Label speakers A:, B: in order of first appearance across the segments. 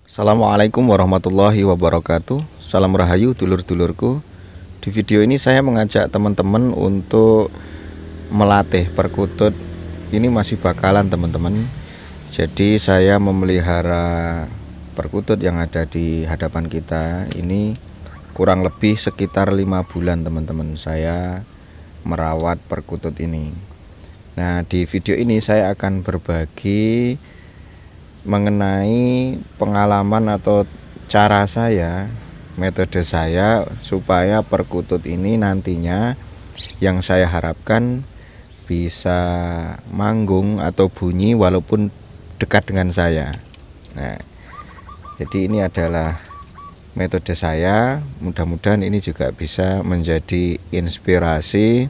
A: Assalamualaikum warahmatullahi wabarakatuh. Salam rahayu dulur-dulurku. Di video ini saya mengajak teman-teman untuk melatih perkutut. Ini masih bakalan teman-teman. Jadi saya memelihara perkutut yang ada di hadapan kita ini kurang lebih sekitar 5 bulan teman-teman. Saya merawat perkutut ini. Nah, di video ini saya akan berbagi mengenai pengalaman atau cara saya, metode saya supaya perkutut ini nantinya yang saya harapkan bisa manggung atau bunyi walaupun dekat dengan saya. Nah, jadi ini adalah metode saya. Mudah-mudahan ini juga bisa menjadi inspirasi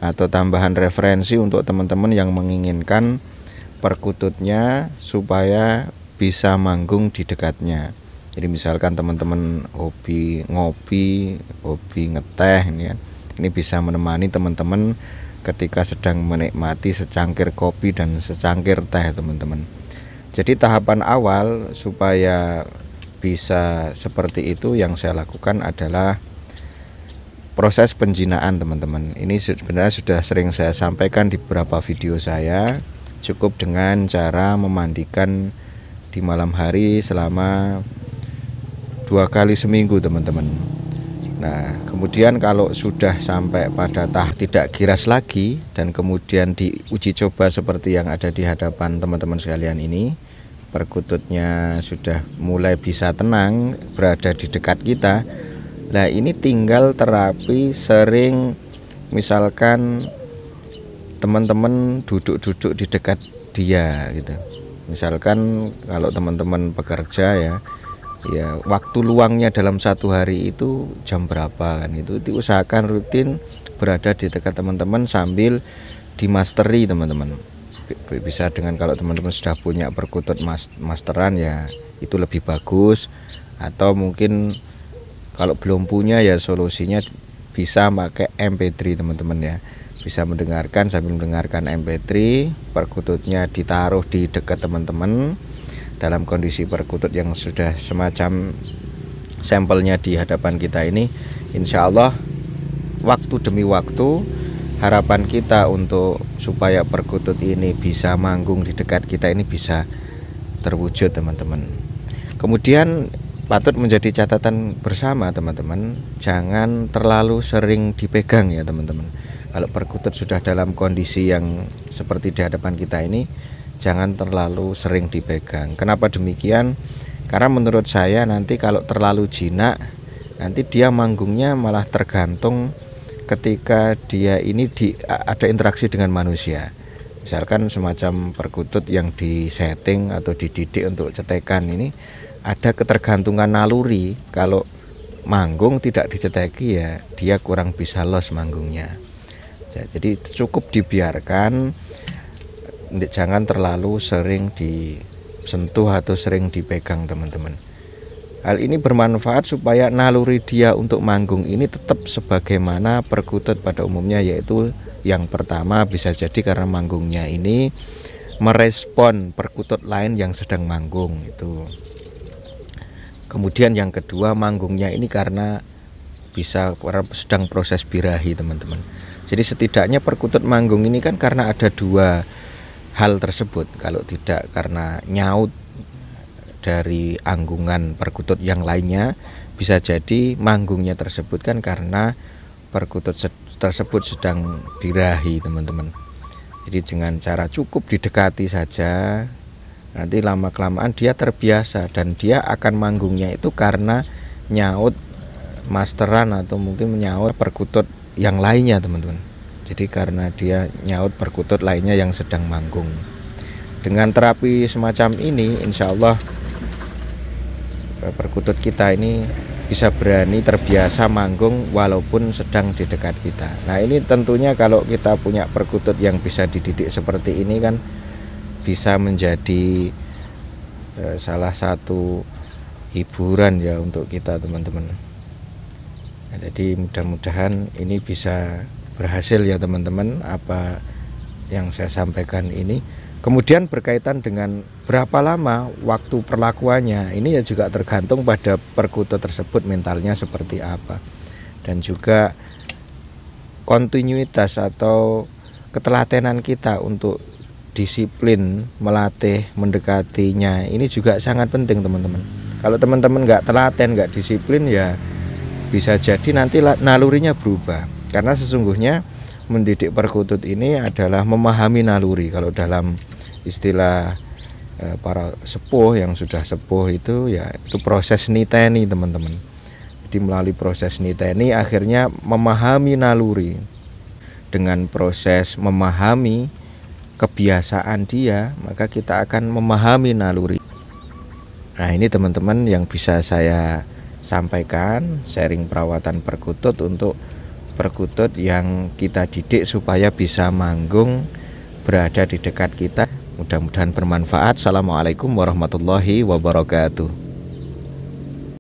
A: atau tambahan referensi untuk teman-teman yang menginginkan perkututnya supaya bisa manggung di dekatnya. Jadi misalkan teman-teman hobi ngopi, hobi ngeteh ini kan, ini bisa menemani teman-teman ketika sedang menikmati secangkir kopi dan secangkir teh teman-teman. Jadi tahapan awal supaya bisa seperti itu yang saya lakukan adalah proses penjinaan teman-teman. Ini sebenarnya sudah sering saya sampaikan di beberapa video saya. Cukup dengan cara memandikan di malam hari selama 2 kali seminggu teman-teman. Nah, kemudian kalau sudah sampai pada tahap tidak giras lagi dan kemudian diuji coba seperti yang ada di hadapan teman-teman sekalian ini, perkututnya sudah mulai bisa tenang berada di dekat kita. Nah, ini tinggal terapi sering, misalkan teman-teman duduk-duduk di dekat dia gitu. Misalkan kalau teman-teman bekerja ya waktu luangnya dalam satu hari itu jam berapa kan, itu diusahakan rutin berada di dekat teman-teman sambil dimasteri teman-teman. Bisa dengan kalau teman-teman sudah punya perkutut masteran ya itu lebih bagus, atau mungkin kalau belum punya ya solusinya bisa pakai MP3 teman-teman ya. Bisa mendengarkan sambil mendengarkan MP3, perkututnya ditaruh di dekat teman-teman dalam kondisi perkutut yang sudah semacam sampelnya di hadapan kita ini. Insya Allah waktu demi waktu harapan kita untuk supaya perkutut ini bisa manggung di dekat kita ini bisa terwujud teman-teman. Kemudian patut menjadi catatan bersama teman-teman, jangan terlalu sering dipegang ya teman-teman. Kalau perkutut sudah dalam kondisi yang seperti di hadapan kita ini, jangan terlalu sering dipegang. Kenapa demikian? Karena menurut saya nanti kalau terlalu jinak, nanti dia manggungnya malah tergantung ketika dia ini ada interaksi dengan manusia. Misalkan semacam perkutut yang disetting atau dididik untuk cetekan ini, ada ketergantungan naluri. Kalau manggung tidak diceteki ya dia kurang bisa los manggungnya. Jadi cukup dibiarkan, jangan terlalu sering disentuh atau sering dipegang teman-teman. Hal ini bermanfaat supaya naluri dia untuk manggung ini tetap sebagaimana perkutut pada umumnya, yaitu yang pertama bisa jadi karena manggungnya ini merespon perkutut lain yang sedang manggung itu. Kemudian yang kedua, manggungnya ini karena sedang proses birahi teman-teman. Jadi setidaknya perkutut manggung ini kan karena ada dua hal tersebut. Kalau tidak karena nyaut dari anggungan perkutut yang lainnya, bisa jadi manggungnya tersebut kan karena perkutut tersebut sedang birahi teman-teman. Jadi dengan cara cukup didekati saja, nanti lama-kelamaan dia terbiasa dan dia akan manggungnya itu karena nyaut masteran atau mungkin menyaut perkutut yang lainnya teman-teman. Jadi karena dia nyaut perkutut lainnya yang sedang manggung. Dengan terapi semacam ini, insya Allah perkutut kita ini bisa berani terbiasa manggung walaupun sedang di dekat kita. Nah, ini tentunya kalau kita punya perkutut yang bisa dididik seperti ini kan bisa menjadi salah satu hiburan ya untuk kita teman-teman. Nah, jadi mudah-mudahan ini bisa berhasil ya teman-teman apa yang saya sampaikan ini. Kemudian berkaitan dengan berapa lama waktu perlakuannya, ini ya juga tergantung pada perkutut tersebut mentalnya seperti apa, dan juga kontinuitas atau ketelatenan kita untuk disiplin melatih mendekatinya ini juga sangat penting teman-teman. Kalau teman-teman nggak telaten, nggak disiplin, ya bisa jadi nanti nalurinya berubah, karena sesungguhnya mendidik perkutut ini adalah memahami naluri. Kalau dalam istilah para sepuh yang sudah sepuh itu, ya itu proses niteni teman-teman. Jadi melalui proses niteni akhirnya memahami naluri. Dengan proses memahami kebiasaan dia, maka kita akan memahami naluri. Nah, ini teman-teman yang bisa saya sampaikan, sharing perawatan perkutut untuk perkutut yang kita didik supaya bisa manggung berada di dekat kita. Mudah-mudahan bermanfaat. Assalamualaikum warahmatullahi wabarakatuh.